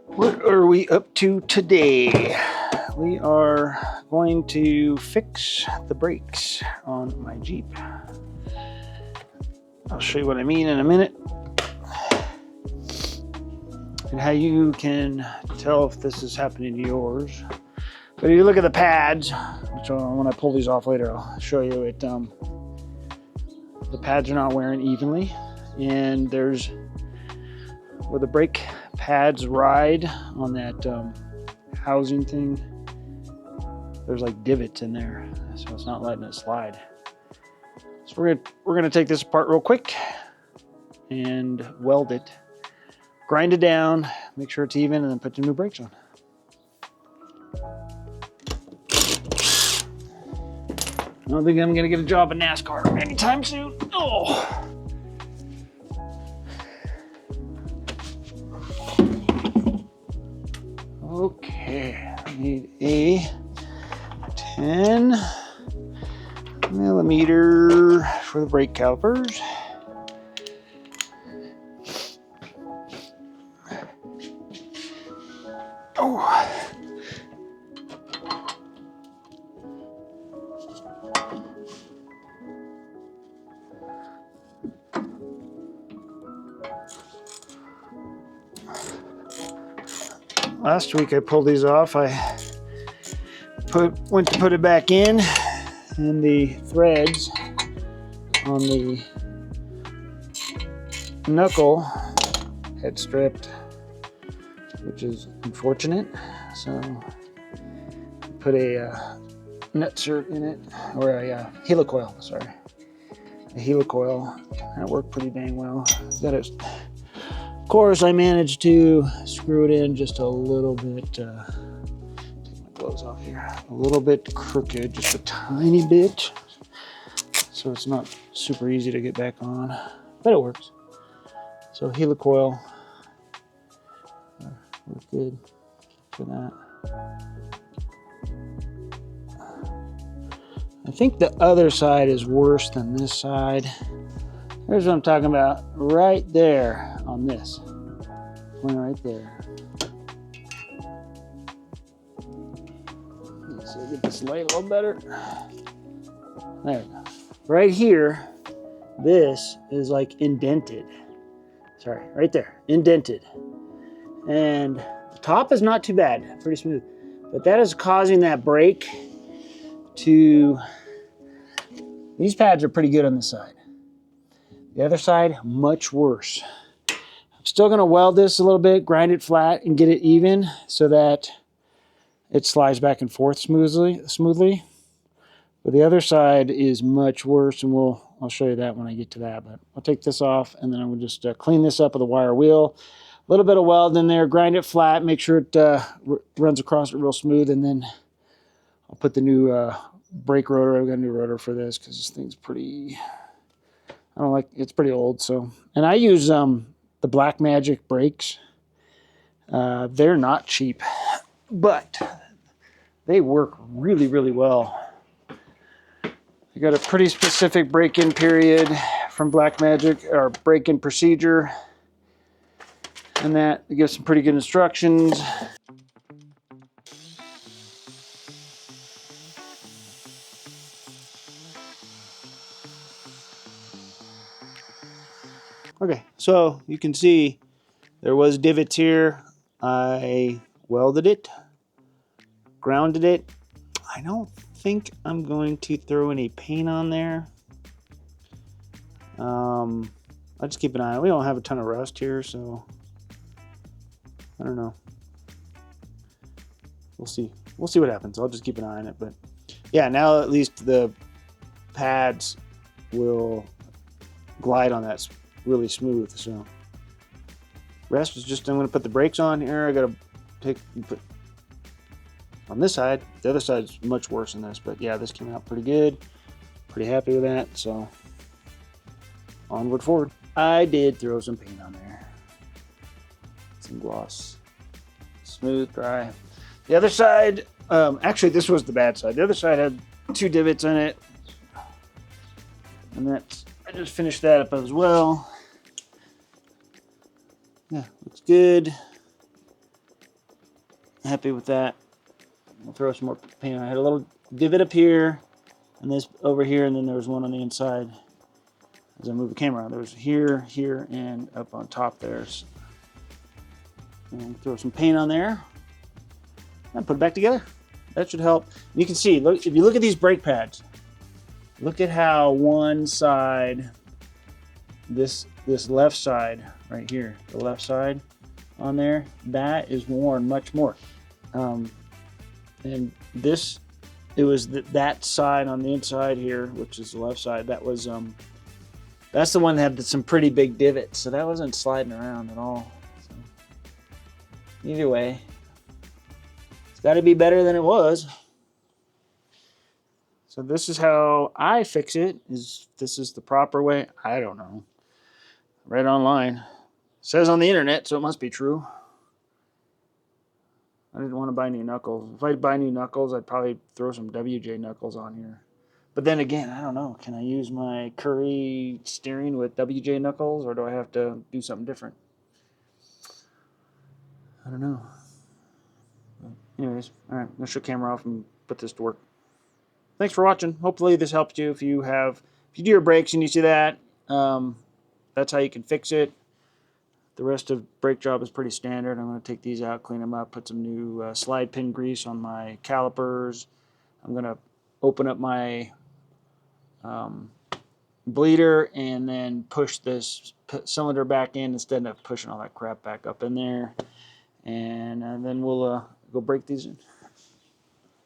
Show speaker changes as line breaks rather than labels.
What are we up to today? We are going to fix the brakes on my Jeep. I'll show you what I mean in a minute. And how you can tell if this is happening to yours. But if you look at the pads, which when I pull these off later, I'll show you it. The pads are not wearing evenly, and there's where the brake pads ride on that housing thing. There's like divots in there, so it's not letting it slide. So we're gonna take this apart real quick and weld it, grind it down, make sure it's even, and then put the new brakes on. I don't think I'm gonna get a job in NASCAR anytime soon. Oh. Okay, I need a 10 millimeter for the brake calipers. Oh. Last week I pulled these off. I went to put it back in, and the threads on the knuckle had stripped, which is unfortunate. So I put a nut cert in it, or a helicoil, sorry. A helicoil. That worked pretty dang well. Got it. Of course, I managed to screw it in just a little bit, take my gloves off here, a little bit crooked, just a tiny bit, so it's not super easy to get back on, but it works. So helicoil, we're good for that. I think the other side is worse than this side. Here's what I'm talking about, right there on this one, right there. Let's get this light a little better. There we go. Right here, this is like indented. Sorry, right there, indented. And the top is not too bad, pretty smooth. But that is causing that brake to, these pads are pretty good on this side. The other side, much worse. I'm still gonna weld this a little bit, grind it flat, and get it even so that it slides back and forth smoothly. But the other side is much worse, and I'll show you that when I get to that. But I'll take this off, and then I'm gonna just clean this up with a wire wheel. A little bit of weld in there, grind it flat, make sure it runs across it real smooth, and then I'll put the new brake rotor. I've got a new rotor for this because this thing's pretty, I don't like, it's pretty old. So, and I use the Black Magic brakes. They're not cheap, but they work really, really well. I got a pretty specific break-in period from Black Magic, or break-in procedure, and that it gives some pretty good instructions. Okay, so you can see there was divots here. I welded it, grounded it. I don't think I'm going to throw any paint on there. I'll just keep an eye. We don't have a ton of rust here, so I don't know. We'll see. We'll see what happens. I'll just keep an eye on it. But yeah, now at least the pads will glide on that really smooth. So rest is just, I'm going to put the brakes on here. I got to put on this side. The other side's much worse than this, but yeah, this came out pretty good. Pretty happy with that. So onward forward. I did throw some paint on there, some gloss, smooth, dry. The other side, actually this was the bad side. The other side had 2 divots in it. And that's, I just finished that up as well. Yeah, looks good. Happy with that. I'll throw some more paint on. I had a little divot up here, and this over here, and then there was one on the inside. As I move the camera, there was here, here, and up on top there. And throw some paint on there, and put it back together. That should help. And you can see, look, if you look at these brake pads, look at how one side, this left side right here, the left side on there, that is worn much more. And this, it was that side on the inside here, which is the left side, that was that's the one that had some pretty big divots, so that wasn't sliding around at all. So, either way, it's got to be better than it was. So this is how I fix it. This is the proper way? I don't know. Read online. It says on the internet, so it must be true. I didn't want to buy new knuckles. If I buy new knuckles, I'd probably throw some WJ knuckles on here. But then again, I don't know. Can I use my Curry steering with WJ knuckles, or do I have to do something different? I don't know. But anyways, all right, let's shut the camera off and put this to work. Thanks for watching. Hopefully this helped you. If you do your brakes and you see that, that's how you can fix it. The rest of brake job is pretty standard. I'm going to take these out, clean them up, put some new slide pin grease on my calipers. I'm going to open up my bleeder and then push this cylinder back in instead of pushing all that crap back up in there. And then we'll go break these in.